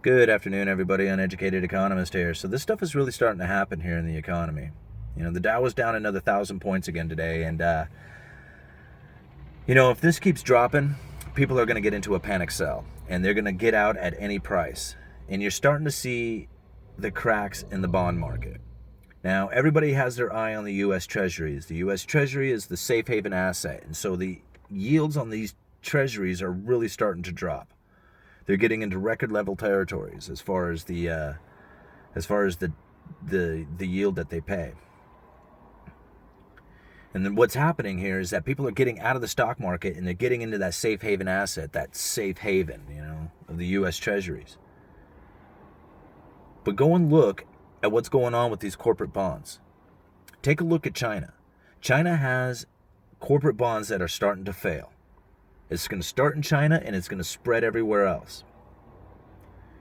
Good afternoon, everybody. Uneducated economist here. So this stuff is really starting to happen here in the economy. The Dow was down another 1,000 points again today, and if this keeps dropping, people are going to get into a panic sell, and they're going to get out at any price. And you're starting to see the cracks in the bond market. Now, everybody has their eye on the U.S. Treasuries. The U.S. Treasury is the safe haven asset, and so the yields on these Treasuries are really starting to drop. They're getting into record level territories as far as the yield that they pay. And then what's happening here is that people are getting out of the stock market and they're getting into that safe haven asset, that safe haven, of the U.S. Treasuries. But go and look at what's going on with these corporate bonds. Take a look at China. China has corporate bonds that are starting to fail. It's going to start in China and it's going to spread everywhere else.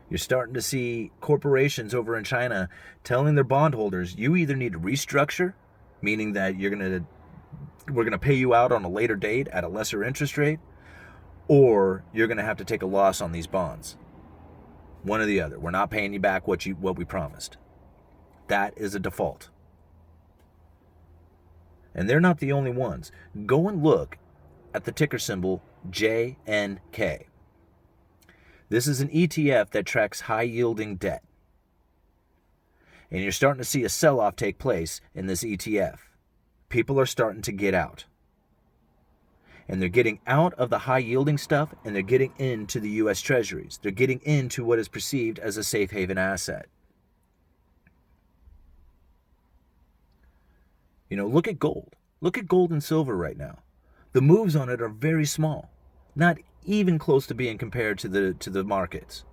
You're starting to see corporations over in China telling their bondholders, you either need to restructure, meaning that we're going to pay you out on a later date at a lesser interest rate, or you're going to have to take a loss on these bonds. One or the other. We're not paying you back what we promised. That is a default. And they're not the only ones. Go and look at the ticker symbol JNK. This is an ETF that tracks high-yielding debt. And you're starting to see a sell-off take place in this ETF. People are starting to get out. And they're getting out of the high-yielding stuff, and they're getting into the U.S. Treasuries. They're getting into what is perceived as a safe haven asset. Look at gold. Look at gold and silver right now. The moves on it are very small, not even close to being compared to the markets.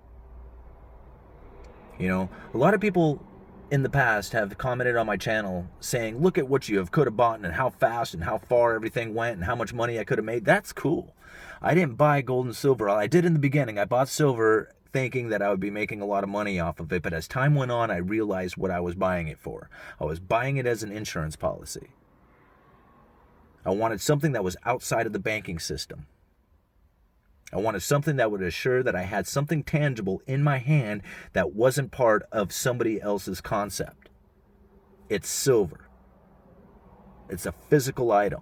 A lot of people in the past have commented on my channel saying, look at what you could have bought and how fast and how far everything went and how much money I could have made. That's cool. I didn't buy gold and silver. I did in the beginning. I bought silver thinking that I would be making a lot of money off of it, but as time went on, I realized what I was buying it for. I was buying it as an insurance policy. I wanted something that was outside of the banking system. I wanted something that would assure that I had something tangible in my hand that wasn't part of somebody else's concept. It's silver. It's a physical item.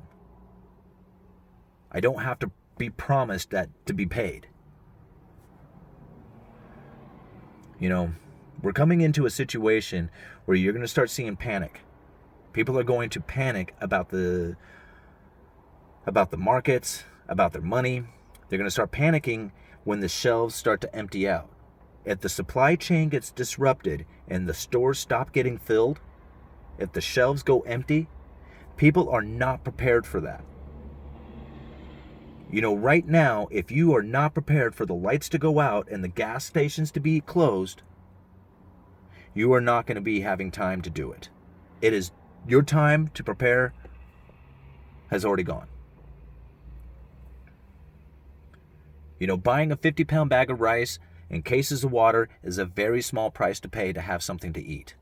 I don't have to be promised that to be paid. We're coming into a situation where you're going to start seeing panic. People are going to panic about the markets, about their money. They're going to start panicking when the shelves start to empty out. If the supply chain gets disrupted and the stores stop getting filled, if the shelves go empty, people are not prepared for that. Right now, if you are not prepared for the lights to go out and the gas stations to be closed, you are not going to be having time to do it. It is your time to prepare has already gone. Buying a 50-pound bag of rice and cases of water is a very small price to pay to have something to eat.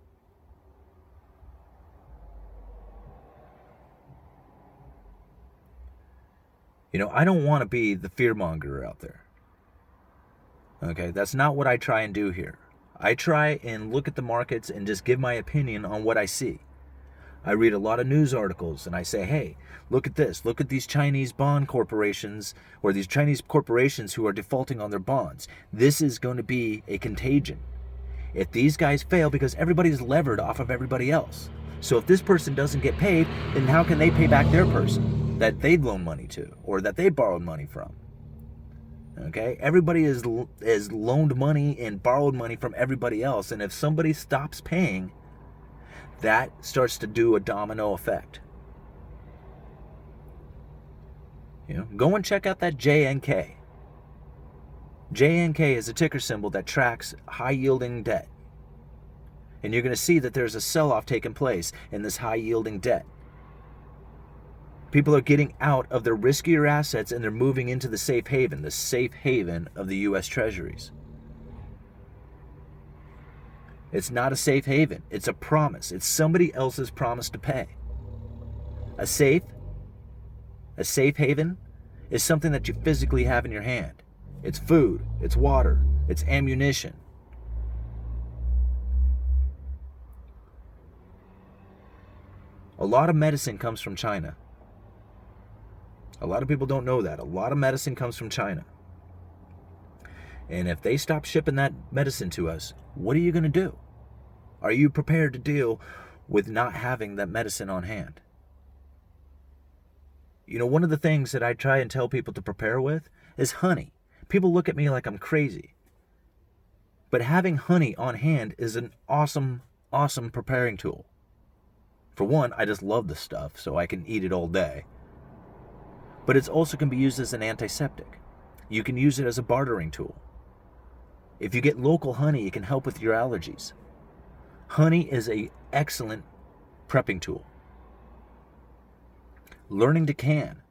I don't want to be the fearmonger out there. Okay, that's not what I try and do here. I try and look at the markets and just give my opinion on what I see. I read a lot of news articles and I say, hey, look at this. Look at these Chinese bond corporations or these Chinese corporations who are defaulting on their bonds. This is going to be a contagion. If these guys fail, because everybody's levered off of everybody else. So if this person doesn't get paid, then how can they pay back their person that they loaned money to or that they borrowed money from? Okay, everybody is loaned money and borrowed money from everybody else. And if somebody stops paying, that starts to do a domino effect. Go and check out that JNK. JNK is a ticker symbol that tracks high-yielding debt. And you're going to see that there's a sell-off taking place in this high-yielding debt. People are getting out of their riskier assets and they're moving into the safe haven of the U.S. Treasuries. It's not a safe haven. It's a promise. It's somebody else's promise to pay. A safe haven is something that you physically have in your hand. It's food, it's water, it's ammunition. lot of medicine comes from China. A lot of people don't know that. A lot of medicine comes from China. And if they stop shipping that medicine to us, what are you going to do? Are you prepared to deal with not having that medicine on hand? You know, one of the things that I try and tell people to prepare with is honey. People look at me like I'm crazy. But having honey on hand is an awesome, awesome preparing tool. For one, I just love the stuff, so I can eat it all day. But it also can be used as an antiseptic. You can use it as a bartering tool. If you get local honey, it can help with your allergies. Honey is an excellent prepping tool. Learning to can.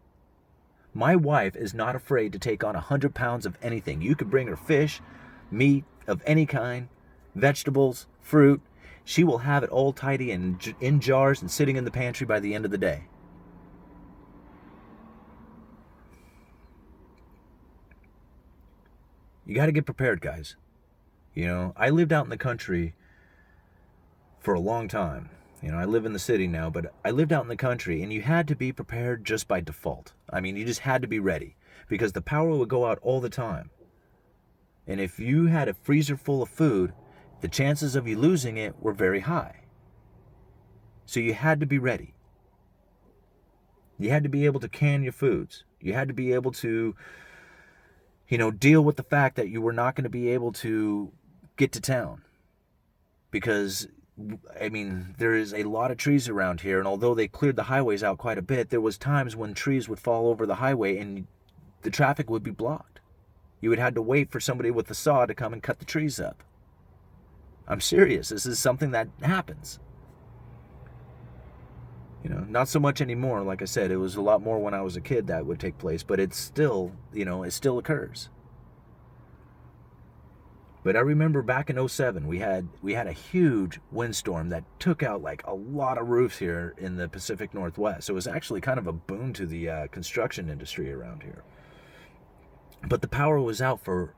My wife is not afraid to take on 100 pounds of anything. You could bring her fish, meat of any kind, vegetables, fruit. She will have it all tidy and in jars and sitting in the pantry by the end of the day. You got to get prepared, guys. You know, I lived out in the country for a long time. You know, I live in the city now, but I lived out in the country, and you had to be prepared just by default. I mean, you just had to be ready because the power would go out all the time. And if you had a freezer full of food, the chances of you losing it were very high. So you had to be ready. You had to be able to can your foods. You had to be able to, you know, deal with the fact that you were not going to be able to get to town. Because, I mean, there is a lot of trees around here, and although they cleared the highways out quite a bit, there was times when trees would fall over the highway and the traffic would be blocked. You would have to wait for somebody with a saw to come and cut the trees up. I'm serious. This is something that happens. You know, not so much anymore. Like I said, it was a lot more when I was a kid that would take place, but it's still, you know, it still occurs. But I remember back in 07, we had a huge windstorm that took out like a lot of roofs here in the Pacific Northwest. So it was actually kind of a boon to the construction industry around here. But the power was out for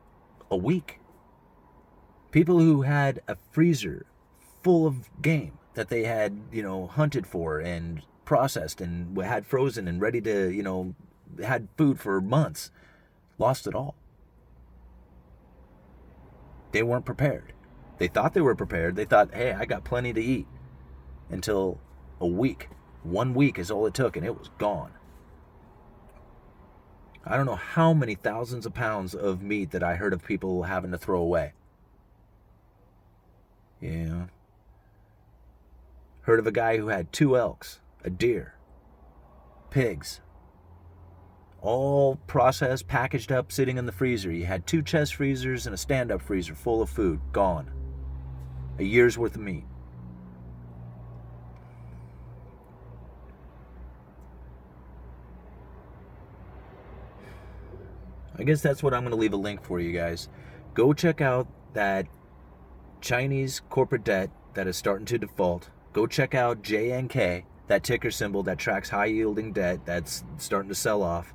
a week. People who had a freezer full of game that they had, you know, hunted for and processed and had frozen and ready to, you know, had food for months, lost it all. They weren't prepared. They thought they were prepared. They thought, hey, I got plenty to eat. Until a week. 1 week is all it took, and it was gone. I don't know how many thousands of pounds of meat that I heard of people having to throw away. Yeah. Heard of a guy who had 2 elks, a deer, pigs, all processed, packaged up, sitting in the freezer. You had 2 chest freezers and a stand-up freezer full of food, gone. A year's worth of meat. I guess that's what I'm going to leave a link for you guys. Go check out that Chinese corporate debt that is starting to default. Go check out JNK, that ticker symbol that tracks high-yielding debt that's starting to sell off.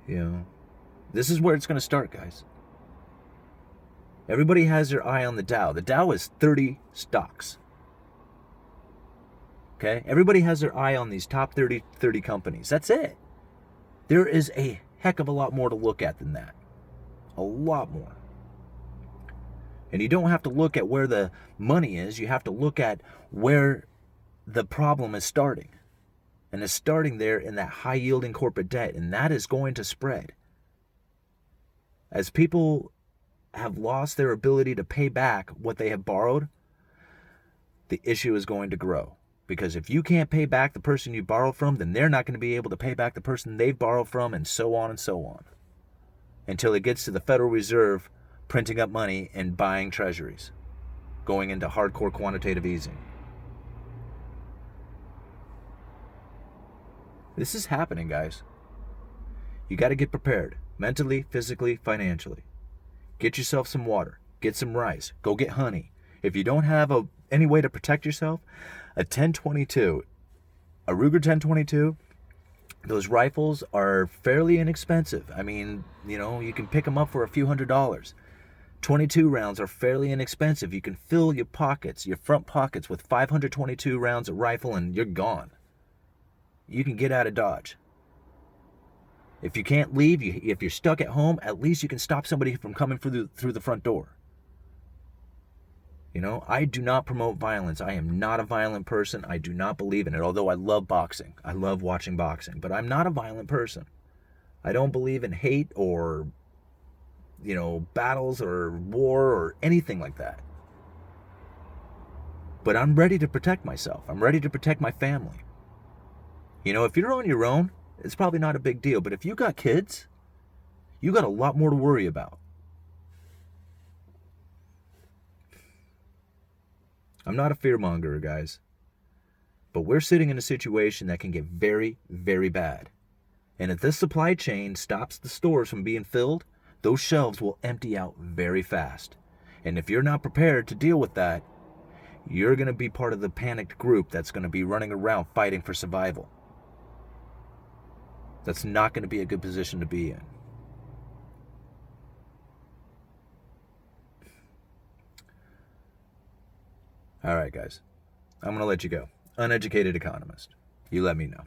You know, this is where it's going to start, guys. Everybody has their eye on the Dow. The Dow is 30 stocks. Okay? Everybody has their eye on these top 30 companies. That's it. There is a heck of a lot more to look at than that. A lot more. And you don't have to look at where the money is. You have to look at where the problem is starting. And it's starting there in that high-yielding corporate debt. And that is going to spread. As people have lost their ability to pay back what they have borrowed, the issue is going to grow. Because if you can't pay back the person you borrowed from, then they're not going to be able to pay back the person they've borrowed from, and so on and so on. Until it gets to the Federal Reserve printing up money and buying treasuries. Going into hardcore quantitative easing. This is happening, guys. You got to get prepared. Mentally, physically, financially. Get yourself some water. Get some rice. Go get honey. If you don't have any way to protect yourself, a 1022, a Ruger 1022, those rifles are fairly inexpensive. I mean, you know, you can pick them up for a few $100s. 22 rounds are fairly inexpensive. You can fill your pockets, your front pockets, with 522 rounds of rifle and you're gone. You can get out of Dodge. If you can't leave, if you're stuck at home, at least you can stop somebody from coming through the front door. You know, I do not promote violence. I am not a violent person. I do not believe in it, although I love boxing. I love watching boxing, but I'm not a violent person. I don't believe in hate or, battles or war or anything like that. But I'm ready to protect myself. I'm ready to protect my family. If you're on your own, it's probably not a big deal. But if you got kids, you got a lot more to worry about. I'm not a fearmonger, guys. But we're sitting in a situation that can get very, very bad. And if this supply chain stops the stores from being filled, those shelves will empty out very fast. And if you're not prepared to deal with that, you're going to be part of the panicked group that's going to be running around fighting for survival. That's not going to be a good position to be in. All right, guys. I'm going to let you go. Uneducated economist. You let me know.